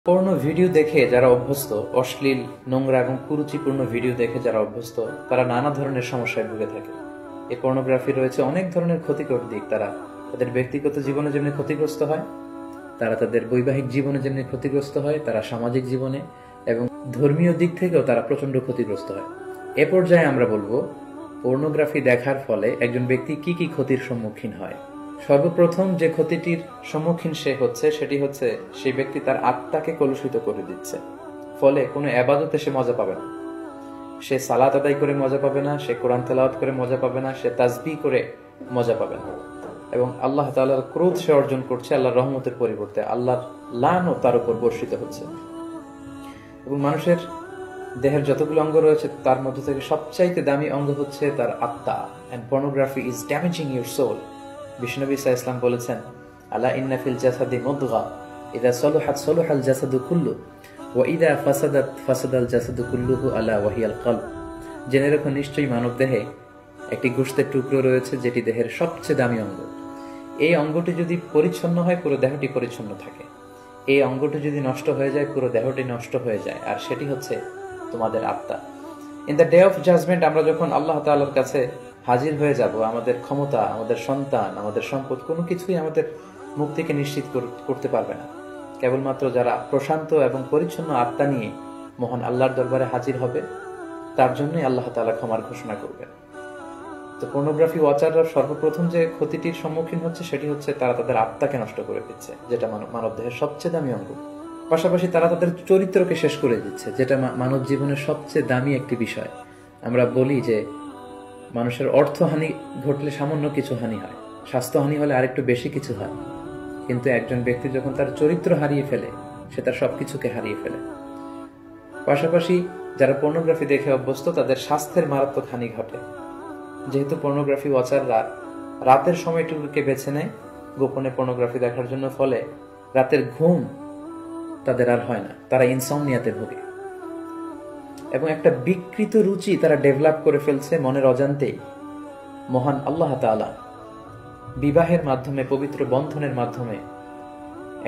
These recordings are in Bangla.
পর্ণ ভিডিও দেখে যারা অভ্যস্ত, অশ্লীল, নোংরা এবং কুরুচিপূর্ণ ভিডিও দেখে যারা অভ্যস্ত, তারা নানা ধরনের সমস্যায় ভুগে থাকে। এই পর্নোগ্রাফি রয়েছে অনেক ধরনের ক্ষতিকর দিক। তারা তাদের ব্যক্তিগত জীবনে যেমনি ক্ষতিগ্রস্ত হয়, তারা তাদের বৈবাহিক জীবনে যেমনি ক্ষতিগ্রস্ত হয়, তারা সামাজিক জীবনে এবং ধর্মীয় দিক থেকেও তারা প্রচন্ড ক্ষতিগ্রস্ত হয়। এ পর্যায়ে আমরা বলবো পর্নোগ্রাফি দেখার ফলে একজন ব্যক্তি কি কি ক্ষতির সম্মুখীন হয়। সর্বপ্রথম যে ক্ষতিটির সম্মুখীন সেটি হচ্ছে সেই ব্যক্তি তার আত্মাকে কলুষিত করে দিচ্ছে। ফলে কোনো এবাদতে সে মজা পাবে না, সে সালাত আদায় করে মজা পাবে না, সে কোরআন তেলাওয়াত করে মজা পাবে না, সে তাসবিহ করে মজা পাবে না, এবং আল্লাহ তাআলার ক্রোধ সে অর্জন করছে আল্লাহর রহমতের পরিবর্তে। আল্লাহর লানও তার উপর বর্ষিত হচ্ছে। এবং মানুষের দেহের যতগুলো অঙ্গ রয়েছে তার মধ্যে থেকে সবচাইতে দামি অঙ্গ হচ্ছে তার আত্মা। And pornography is damaging your soul. বিষ্ণু সাল্লাল্লাহু ইসলাম বলেছেন, আলা ইন্না ফিল জাসাদি মুদগা ইযা সলুহাত সলুহাল জাসাদু কুল্লু ওয়া ইযা ফাসাদাত ফাসাদাল জাসাদু কুল্লুহু আলা ওয়াহিয়াল কলব। জেনে রাখো, নিশ্চয়ই মানব দেহে একটি গোশতের টুকরো রয়েছে যেটি দেহের সবচেয়ে দামি অঙ্গ। এই অঙ্গটি যদি পরিচ্ছন্ন হয় পুরো দেহটি পরিচ্ছন্ন থাকে, এই অঙ্গটি যদি নষ্ট হয়ে যায় পুরো দেহটি নষ্ট হয়ে যায়, আর সেটি হচ্ছে তোমাদের আত্মা। In the day of judgment আমরা যখন আল্লাহ তাআলার কাছে হাজির হয়ে যাব, আমাদের ক্ষমতা, আমাদের সন্তান, আমাদের সম্পদ কোনো কিছুই আমাদের মুক্তিকে নিশ্চিত করতে পারবে না। কেবলমাত্র যারা প্রশান্ত এবং পরিচ্ছন্ন আত্মা নিয়ে মহান আল্লাহর দরবারে হাজির হবে, তার জন্যই আল্লাহ তাআলা ক্ষমার ঘোষণা করবেন। তো পর্নোগ্রাফি ওয়াচাররা সর্বপ্রথম যে ক্ষতিটির সম্মুখীন হচ্ছে সেটি হচ্ছে তারা তাদের আত্মাকে নষ্ট করে দিচ্ছে, যেটা মানব দেহের সবচেয়ে দামি অঙ্গ। পাশাপাশি তারা তাদের চরিত্রকে শেষ করে দিচ্ছে, যেটা মানব জীবনের সবচেয়ে দামি একটি বিষয়। আমরা বলি যে মানুষের অর্থহানি ঘটলে সামান্য কিছু হানি হয়, স্বাস্থ্যহানি হলে আরেকটু বেশি কিছু হয়, কিন্তু একজন ব্যক্তি যখন তার চরিত্র হারিয়ে ফেলে সে তার সবকিছুকে হারিয়ে ফেলে। পাশাপাশি যারা পর্নোগ্রাফি দেখে অভ্যস্ত তাদের স্বাস্থ্যের মারাত্মক হানি ঘটে, যেহেতু পর্নোগ্রাফি ওয়াচাররা রাতের সময়টুকুকে বেছে নেয় গোপনে পর্নোগ্রাফি দেখার জন্য। ফলে রাতের ঘুম তাদের আর হয় না, তারা ইনসমনিয়াতে ভোগে এবং একটা বিকৃত রুচি তারা ডেভেলপ করে ফেলছে মনের অজান্তেই। মহান আল্লাহ তাআলা বিবাহের মাধ্যমে, পবিত্র বন্ধনের মাধ্যমে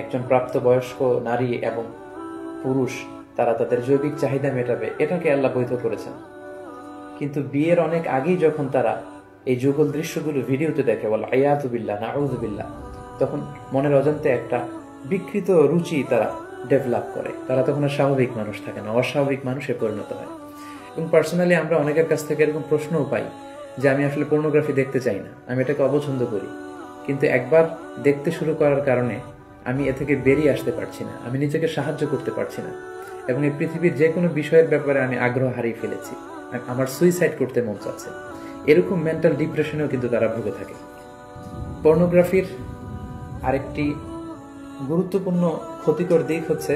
একজন প্রাপ্তবয়স্ক নারী এবং পুরুষ তারা তাদের জৈবিক চাহিদা মেটাবে, এটাকে আল্লাহ বৈধ করেছেন। কিন্তু বিয়ের অনেক আগেই যখন তারা এই যুগল দৃশ্যগুলো ভিডিওতে দেখে, বলে আয়াতু বিল্লাহ, নাউযু বিল্লাহ, তখন মনের অজান্তে একটা বিকৃত রুচি তারা ডেভেলপ করে। তারা তখন আর স্বাভাবিক মানুষ থাকে না, অস্বাভাবিক মানুষে পরিণত হয়। এবং পার্সোনালি আমরা অনেকের কাছ থেকে এরকম প্রশ্নও পাই যে আমি আসলে পর্নোগ্রাফি দেখতে চাই না, আমি এটাকে অপছন্দ করি, কিন্তু একবার দেখতে শুরু করার কারণে আমি এ থেকে বেরিয়ে আসতে পারছি না, আমি নিজেকে সাহায্য করতে পারছি না, এবং এই পৃথিবীর যে কোনো বিষয়ের ব্যাপারে আমি আগ্রহ হারিয়ে ফেলেছি, আমার সুইসাইড করতে মন চাচ্ছে। এরকম মেন্টাল ডিপ্রেশনেও কিন্তু তারা ভুগে থাকে। পর্নোগ্রাফির আরেকটি গুরুত্বপূর্ণ ক্ষতিকর দিক হচ্ছে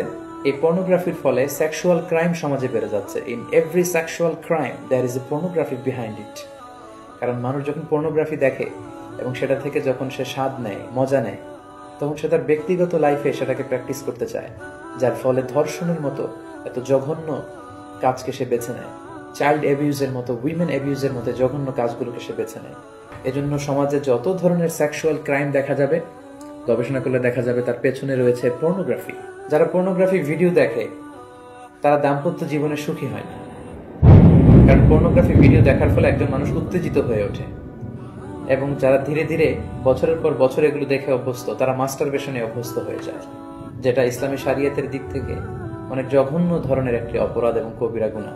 এই পর্নোগ্রাফির ফলে সেক্সুয়াল ক্রাইম সমাজে বেড়ে যাচ্ছে। In every sexual crime there is a pornography behind it. কারণ মানুষ যখন পর্নোগ্রাফি দেখে এবং সেটা থেকে যখন সে স্বাদ নেয়, মজা নেয়, তখন সে তার ব্যক্তিগত লাইফে সেটাকে প্র্যাকটিস করতে চায়, যার ফলে ধর্ষণের মতো এত জঘন্য কাজকে সে বেছে নেয়, চাইল্ড অ্যাবিউজের মতো, উইমেন অ্যাবিউজের মতো জঘন্য কাজগুলোকে সে বেছে নেয়। এজন্য সমাজে যত ধরনের সেক্সুয়াল ক্রাইম দেখা যাবে, গবেষণা করলে দেখা যাবে তার পেছনে রয়েছে পর্নোগ্রাফি। যারা পর্নোগ্রাফি ভিডিও দেখে তারা দাম্পত্য জীবনে সুখী হয় না, কারণ পর্নোগ্রাফি ভিডিও দেখার ফলে একজন মানুষ উত্তেজিত হয়ে ওঠে। এবং যারা ধীরে ধীরে বছরের পর বছর এগুলো দেখে অভ্যস্ত, তারা মাস্টারবেশনে অভ্যস্ত হয়ে যায়, যেটা ইসলামী শরিয়তের দিক থেকে অনেক জঘন্য ধরনের একটি অপরাধ এবং কবিরা গুনাহ।